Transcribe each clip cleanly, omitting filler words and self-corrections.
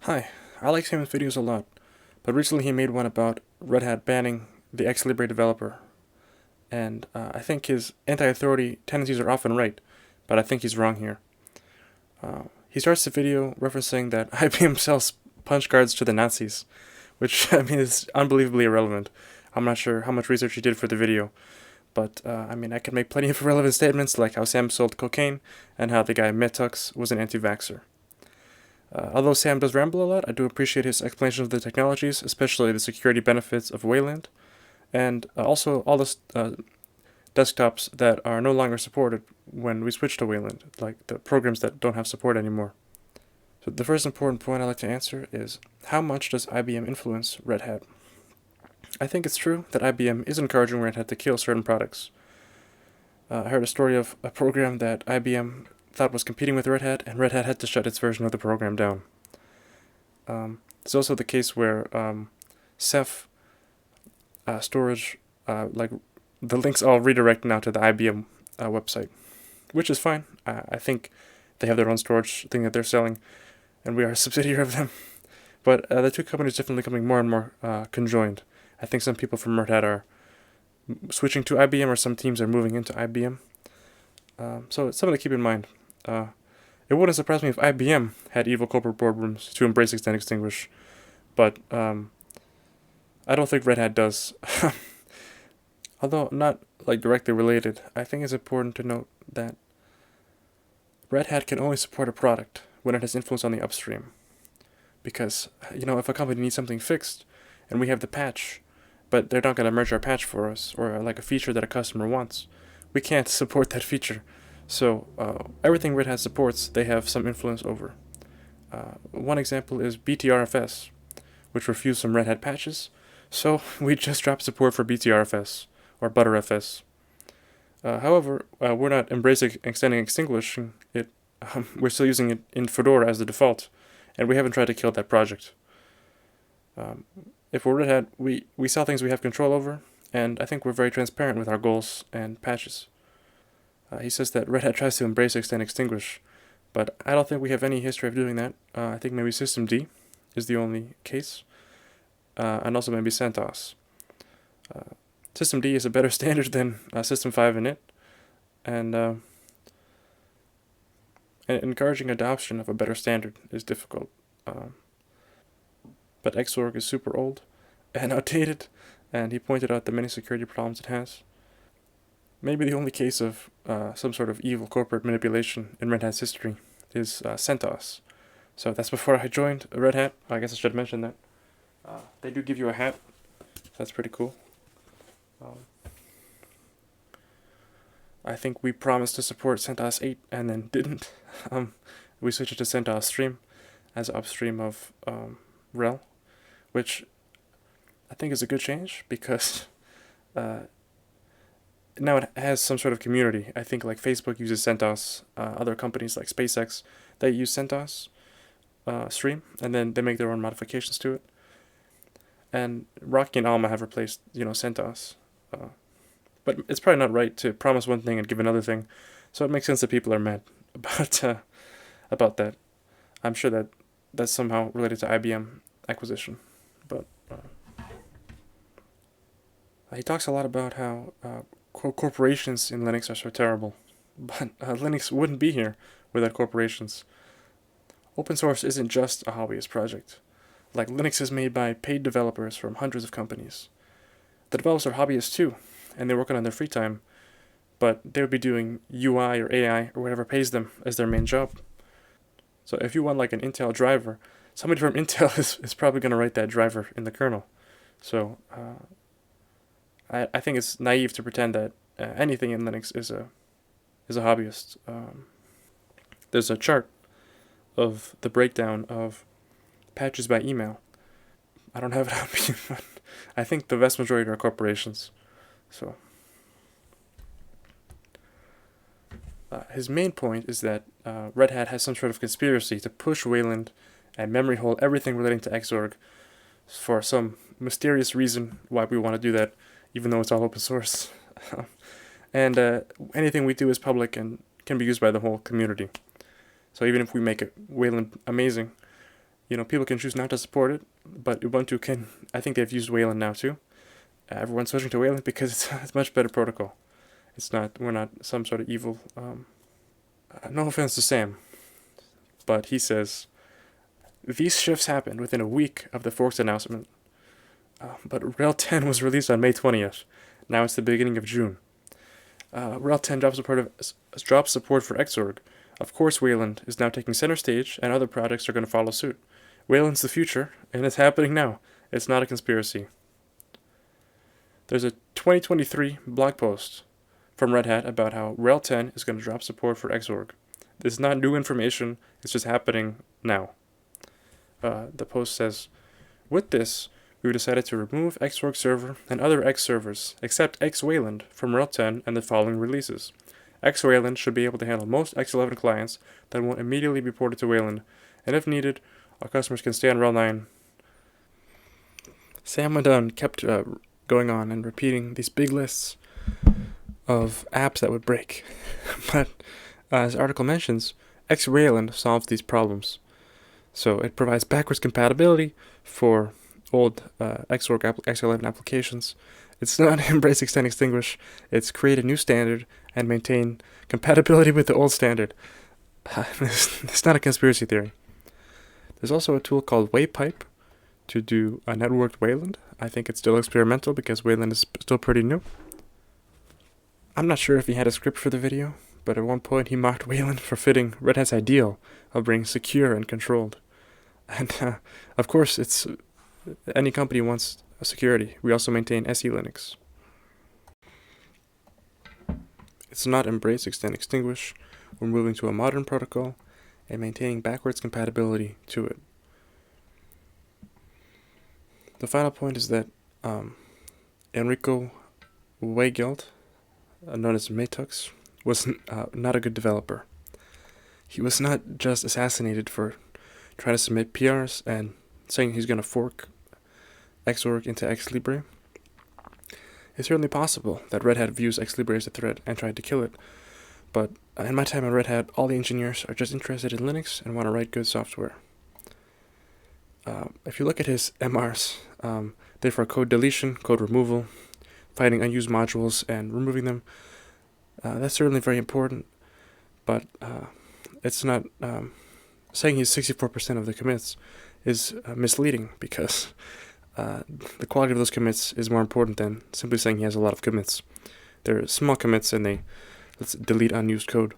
Hi, I like Sam's videos a lot, but recently he made one about Red Hat banning the XLibre developer, and I think his anti-authority tendencies are often right, but I think he's wrong here. He starts the video referencing that IBM sells punch cards to the Nazis, which I mean is unbelievably irrelevant. I'm not sure how much research he did for the video, but I mean I could make plenty of irrelevant statements like how Sam sold cocaine and how the guy Metux was an anti-vaxxer. Although Sam does ramble a lot, I do appreciate his explanation of the technologies, especially the security benefits of Wayland, and also all the desktops that are no longer supported when we switch to Wayland, like the programs that don't have support anymore. So the first important point I'd like to answer is, how much does IBM influence Red Hat? I think it's true that IBM is encouraging Red Hat to kill certain products. I heard a story of a program that IBM thought was competing with Red Hat, and Red Hat had to shut its version of the program down. It's also the case where Ceph storage, like the links all redirect now to the IBM website, which is fine. I think they have their own storage thing that they're selling, and we are a subsidiary of them. But the two companies are definitely becoming more and more conjoined. I think some people from Red Hat are switching to IBM, or some teams are moving into IBM. So it's something to keep in mind. It wouldn't surprise me if IBM had evil corporate boardrooms to embrace extend extinguish, but I don't think Red Hat does. Although not like directly related, I think it's important to note that Red Hat can only support a product when it has influence on the upstream. Because, if a company needs something fixed and we have the patch, but they're not going to merge our patch for us, or like a feature that a customer wants, we can't support that feature. So everything Red Hat supports, they have some influence over. One example is BTRFS, which refused some Red Hat patches, so we just dropped support for BTRFS, or ButterFS. However, we're not embracing extending extinguishing it. We're still using it in Fedora as the default, and we haven't tried to kill that project. If we're Red Hat, we sell things we have control over, and I think we're very transparent with our goals and patches. He says that Red Hat tries to embrace extend extinguish, but I don't think we have any history of doing that. I think maybe systemd is the only case, and also maybe CentOS. Systemd is a better standard than System 5 init, and encouraging adoption of a better standard is difficult. But Xorg is super old and outdated, and he pointed out the many security problems it has. Maybe the only case of some sort of evil corporate manipulation in Red Hat's history is CentOS. So that's before I joined Red Hat. I guess I should mention that. They do give you a hat. That's pretty cool. I think we promised to support CentOS 8 and then didn't. We switched it to CentOS Stream as upstream of RHEL, which I think is a good change because now it has some sort of community. I think like Facebook uses CentOS, other companies like SpaceX, they use CentOS Stream, and then they make their own modifications to it. And Rocky and Alma have replaced, CentOS. But it's probably not right to promise one thing and give another thing, so it makes sense that people are mad about that. I'm sure that that's somehow related to IBM acquisition, but he talks a lot about how corporations in Linux are so terrible, but Linux wouldn't be here without corporations. Open source isn't just a hobbyist project. Like, Linux is made by paid developers from hundreds of companies. The developers are hobbyists too, and they work on their free time, but they would be doing UI or AI or whatever pays them as their main job. So if you want like an Intel driver, somebody from Intel is probably going to write that driver in the kernel. So I think it's naive to pretend that anything in Linux is a hobbyist. There's a chart of the breakdown of patches by email. I don't have it on me, but I think the vast majority are corporations. So his main point is that Red Hat has some sort of conspiracy to push Wayland and memory hole everything relating to Xorg for some mysterious reason why we want to do that, even though it's all open source. And anything we do is public and can be used by the whole community. So even if we make it Wayland amazing, People can choose not to support it, but Ubuntu can. I think they've used Wayland now too. Everyone's switching to Wayland because it's a much better protocol. We're not some sort of evil. No offense to Sam, but he says these shifts happened within a week of the forks announcement. But Rail 10 was released on May 20th. Now it's the beginning of June. Rail 10 drops support for Xorg. Of course, Wayland is now taking center stage, and other projects are going to follow suit. Wayland's the future, and it's happening now. It's not a conspiracy. There's a 2023 blog post from Red Hat about how Rail 10 is going to drop support for Xorg. This is not new information, it's just happening now. The post says, with this, we've decided to remove Xorg server and other X servers, except X-Wayland, from Rail 10 and the following releases. X-Wayland should be able to handle most X11 clients that won't immediately be ported to Wayland, and if needed, our customers can stay on Rail 9. Sam went on, kept going on and repeating these big lists of apps that would break. But as the article mentions, X-Wayland solves these problems. So it provides backwards compatibility for old Xorg X11 applications. It's not embrace, extend, extinguish. It's create a new standard and maintain compatibility with the old standard. It's not a conspiracy theory. There's also a tool called Waypipe to do a networked Wayland. I think it's still experimental because Wayland is still pretty new. I'm not sure if he had a script for the video, but at one point he mocked Wayland for fitting Red Hat's ideal of being secure and controlled. And of course, any company wants security. We also maintain SE Linux. It's not embrace, extend, extinguish. We're moving to a modern protocol and maintaining backwards compatibility to it. The final point is that Enrico Weigelt, known as Metux, was not a good developer. He was not just assassinated for trying to submit PRs and saying he's going to fork Xorg into XLibre. It's certainly possible that Red Hat views XLibre as a threat and tried to kill it, but in my time at Red Hat, all the engineers are just interested in Linux and want to write good software. If you look at his MRs, they're for code deletion, code removal, finding unused modules and removing them. That's certainly very important, but it's not saying he's 64% of the commits is misleading because the quality of those commits is more important than simply saying he has a lot of commits. They're small commits and let's delete unused code.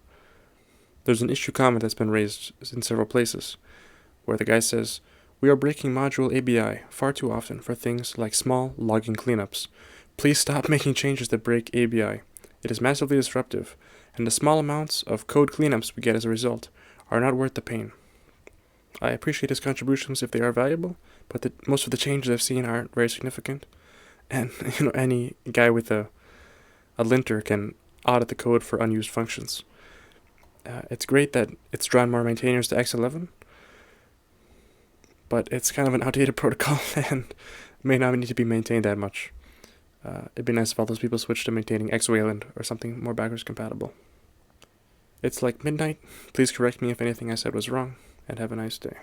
There's an issue comment that's been raised in several places where the guy says, "We are breaking module ABI far too often for things like small logging cleanups. Please stop making changes that break ABI. It is massively disruptive, and the small amounts of code cleanups we get as a result are not worth the pain." I appreciate his contributions if they are valuable, but most of the changes I've seen aren't very significant. And any guy with a linter can audit the code for unused functions. It's great that it's drawn more maintainers to X11, but it's kind of an outdated protocol and may not need to be maintained that much. It'd be nice if all those people switched to maintaining X-Wayland or something more backwards compatible. It's like midnight. Please correct me if anything I said was wrong, and have a nice day.